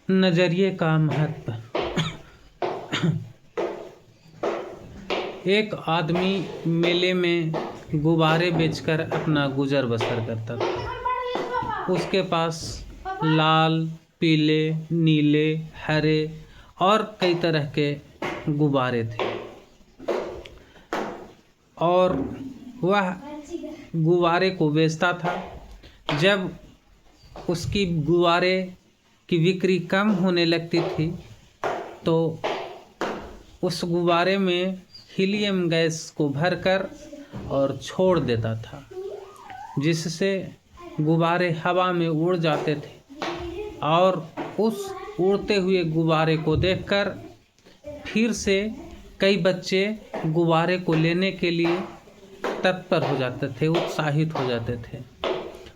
नजरिए का महत्व। एक आदमी मेले में गुब्बारे बेचकर अपना गुजर बसर करता था। उसके पास लाल, पीले, नीले, हरे और कई तरह के गुब्बारे थे और वह गुब्बारे को बेचता था। जब उसकी गुब्बारे की बिक्री कम होने लगती थी तो उस गुब्बारे में हीलियम गैस को भरकर और छोड़ देता था, जिससे गुब्बारे हवा में उड़ जाते थे और उस उड़ते हुए गुब्बारे को देखकर फिर से कई बच्चे गुब्बारे को लेने के लिए तत्पर हो जाते थे, उत्साहित हो जाते थे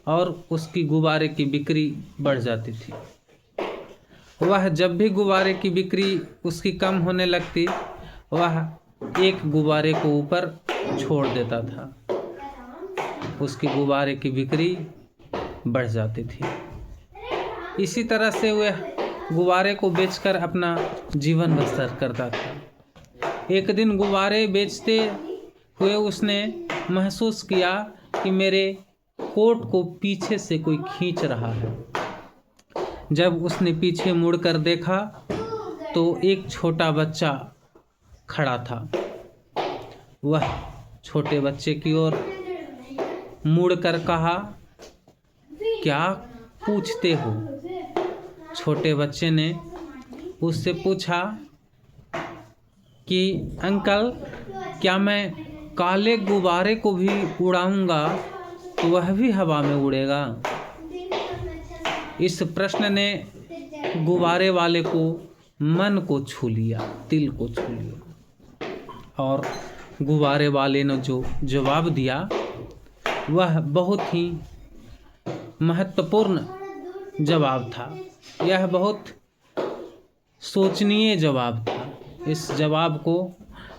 और उसकी गुब्बारे की बिक्री बढ़ जाती थी। वह जब भी गुब्बारे की बिक्री उसकी कम होने लगती, वह एक गुब्बारे को ऊपर छोड़ देता था, उसकी गुब्बारे की बिक्री बढ़ जाती थी। इसी तरह से वह गुब्बारे को बेचकर अपना जीवन बसर करता था। एक दिन गुब्बारे बेचते हुए उसने महसूस किया कि मेरे कोट को पीछे से कोई खींच रहा है। जब उसने पीछे मुड़कर देखा तो एक छोटा बच्चा खड़ा था। वह छोटे बच्चे की ओर मुड़कर कहा, क्या पूछते हो? छोटे बच्चे ने उससे पूछा कि अंकल, क्या मैं काले गुब्बारे को भी उड़ाऊंगा तो वह भी हवा में उड़ेगा? इस प्रश्न ने गुब्बारे वाले को मन को छू लिया, दिल को छू लिया और गुब्बारे वाले ने जो जवाब दिया वह बहुत ही महत्वपूर्ण जवाब था। यह बहुत सोचनीय जवाब था। इस जवाब को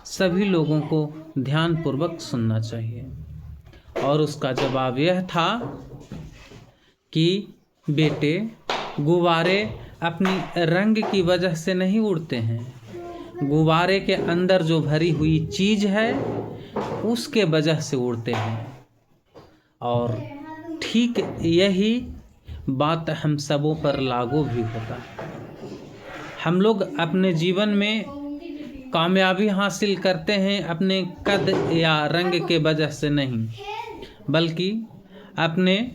सभी लोगों को ध्यानपूर्वक सुनना चाहिए और उसका जवाब यह था कि बेटे, गुब्बारे अपनी रंग की वजह से नहीं उड़ते हैं। गुब्बारे के अंदर जो भरी हुई चीज़ है उसके वजह से उड़ते हैं। और ठीक यही बात हम सबों पर लागू भी होता है। हम लोग अपने जीवन में कामयाबी हासिल करते हैं अपने कद या रंग के वजह से नहीं, बल्कि अपने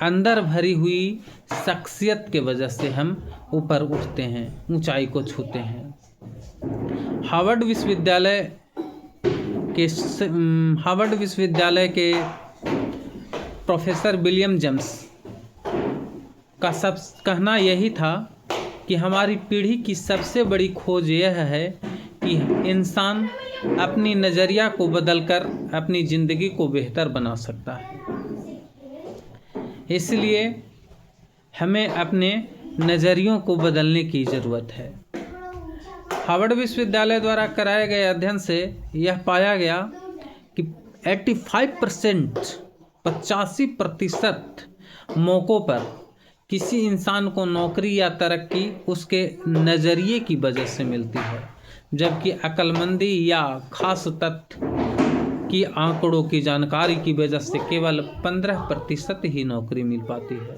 अंदर भरी हुई शख्सियत के वजह से हम ऊपर उठते हैं, ऊंचाई को छूते हैं। हार्वर्ड विश्वविद्यालय के प्रोफेसर विलियम जेम्स का सब कहना यही था कि हमारी पीढ़ी की सबसे बड़ी खोज यह है कि इंसान अपनी नज़रिया को बदलकर अपनी ज़िंदगी को बेहतर बना सकता है। इसलिए हमें अपने नज़रियों को बदलने की ज़रूरत है। हार्वर्ड विश्वविद्यालय द्वारा कराए गए अध्ययन से यह पाया गया कि 85% मौक़ों पर किसी इंसान को नौकरी या तरक्की उसके नज़रिए की वजह से मिलती है, जबकि अक्लमंदी या खास तथ्य की आंकड़ों की जानकारी की वजह से केवल 15% ही नौकरी मिल पाती है।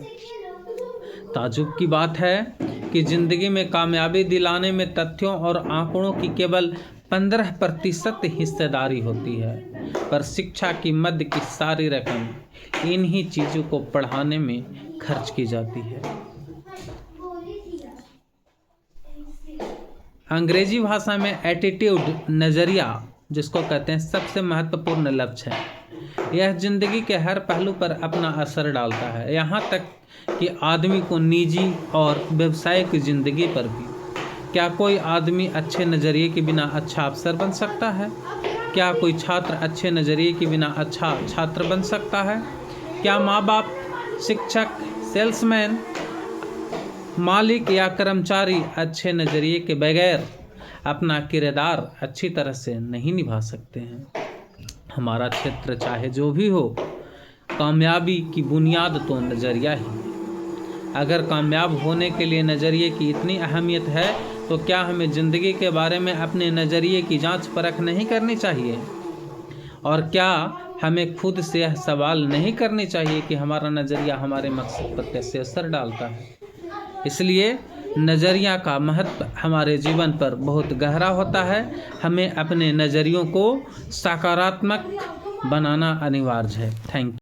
ताज्जुब की बात है कि ज़िंदगी में कामयाबी दिलाने में तथ्यों और आंकड़ों की केवल 15% हिस्सेदारी होती है, पर शिक्षा की मद की सारी रकम इन्हीं चीज़ों को पढ़ाने में खर्च की जाती है। अंग्रेजी भाषा में एटीट्यूड, नज़रिया जिसको कहते हैं, सबसे महत्वपूर्ण लक्ष्य है। यह जिंदगी के हर पहलू पर अपना असर डालता है, यहाँ तक कि आदमी को निजी और व्यवसायिक जिंदगी पर भी। क्या कोई आदमी अच्छे नज़रिए के बिना अच्छा अफसर बन सकता है? क्या कोई छात्र अच्छे नज़रिए के बिना अच्छा छात्र बन सकता है? क्या माँ बाप, शिक्षक, सेल्समैन, मालिक या कर्मचारी अच्छे नज़रिए के बगैर अपना किरदार अच्छी तरह से नहीं निभा सकते हैं? हमारा क्षेत्र चाहे जो भी हो, कामयाबी की बुनियाद तो नज़रिया ही है। अगर कामयाब होने के लिए नज़रिए की इतनी अहमियत है तो क्या हमें ज़िंदगी के बारे में अपने नज़रिए की जांच परख नहीं करनी चाहिए? और क्या हमें खुद से यह सवाल नहीं करनी चाहिए कि हमारा नज़रिया हमारे मकसद पर कैसे असर डालता है? इसलिए नज़रिया का महत्व हमारे जीवन पर बहुत गहरा होता है। हमें अपने नज़रियों को सकारात्मक बनाना अनिवार्य है। Thank you.